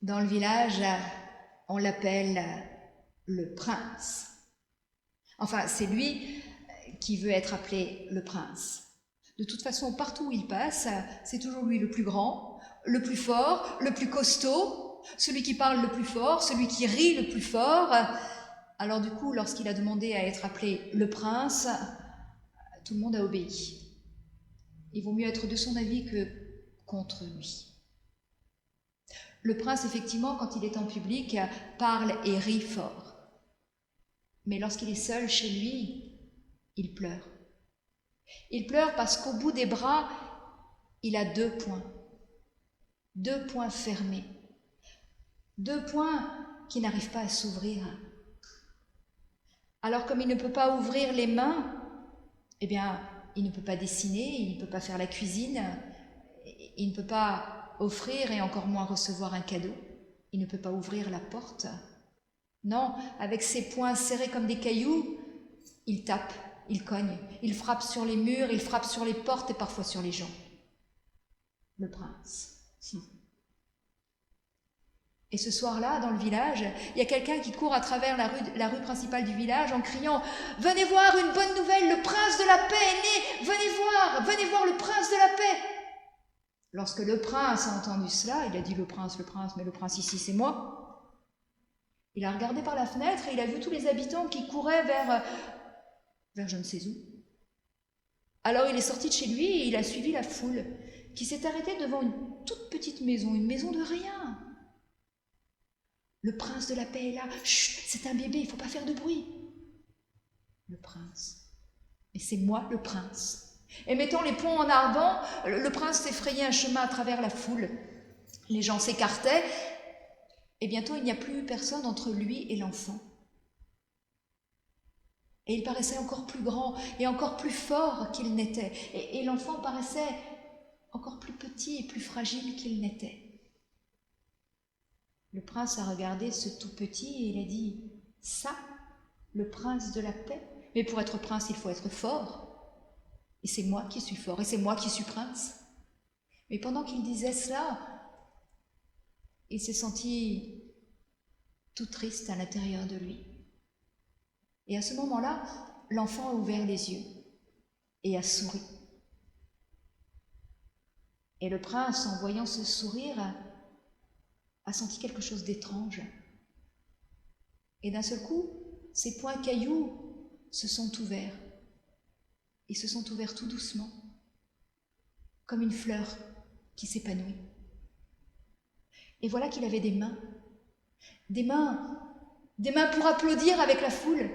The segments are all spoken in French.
Dans le village, on l'appelle le prince. Enfin, c'est lui qui veut être appelé le prince. De toute façon, partout où il passe, c'est toujours lui le plus grand, le plus fort, le plus costaud, celui qui parle le plus fort, celui qui rit le plus fort. Alors du coup, lorsqu'il a demandé à être appelé le prince, tout le monde a obéi. Il vaut mieux être de son avis que contre lui. Le prince, effectivement, quand il est en public, parle et rit fort. Mais lorsqu'il est seul chez lui, il pleure. Il pleure parce qu'au bout des bras, il a 2 poings. 2 poings fermés. 2 poings qui n'arrivent pas à s'ouvrir. Alors comme il ne peut pas ouvrir les mains, eh bien, il ne peut pas dessiner, il ne peut pas faire la cuisine, il ne peut pas offrir et encore moins recevoir un cadeau. Il ne peut pas ouvrir la porte. Non, avec ses poings serrés comme des cailloux, il tape, il cogne, il frappe sur les murs, il frappe sur les portes et parfois sur les gens. Le prince. Et ce soir-là, dans le village, il y a quelqu'un qui court à travers la rue principale du village en criant « Venez voir une bonne nouvelle, le prince de la paix est né, venez voir le prince de la paix !» Lorsque le prince a entendu cela, il a dit « le prince, mais le prince ici c'est moi !» Il a regardé par la fenêtre et il a vu tous les habitants qui couraient vers je ne sais où. Alors il est sorti de chez lui et il a suivi la foule qui s'est arrêtée devant une toute petite maison, une maison de rien. Le prince de la paix est là. Chut, c'est un bébé, il ne faut pas faire de bruit. Le prince. Mais c'est moi le prince. Et mettant les poings en ardent, le prince s'effrayait un chemin à travers la foule. Les gens s'écartaient et bientôt il n'y a plus personne entre lui et l'enfant. Et il paraissait encore plus grand et encore plus fort qu'il n'était. Et l'enfant paraissait encore plus petit et plus fragile qu'il n'était. Le prince a regardé ce tout petit et il a dit « Ça, le prince de la paix ? Mais pour être prince, il faut être fort. Et c'est moi qui suis fort, et c'est moi qui suis prince. » Mais pendant qu'il disait cela, il s'est senti tout triste à l'intérieur de lui. Et à ce moment-là, l'enfant a ouvert les yeux et a souri. Et le prince, en voyant ce sourire, a senti quelque chose d'étrange. Et d'un seul coup, ses poings cailloux se sont ouverts. Ils se sont ouverts tout doucement, comme une fleur qui s'épanouit. Et voilà qu'il avait des mains pour applaudir avec la foule,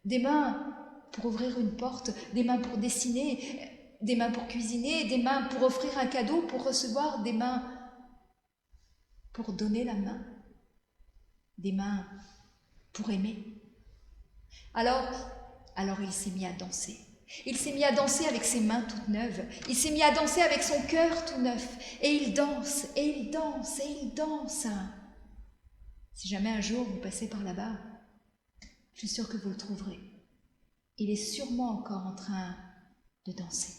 des mains pour ouvrir une porte, des mains pour dessiner, des mains pour cuisiner, des mains pour offrir un cadeau, pour recevoir, des mains pour donner la main, des mains pour aimer. Alors il s'est mis à danser. Il s'est mis à danser avec ses mains toutes neuves. Il s'est mis à danser avec son cœur tout neuf. Et il danse, et il danse, et il danse. Si jamais un jour vous passez par là-bas, je suis sûre que vous le trouverez. Il est sûrement encore en train de danser.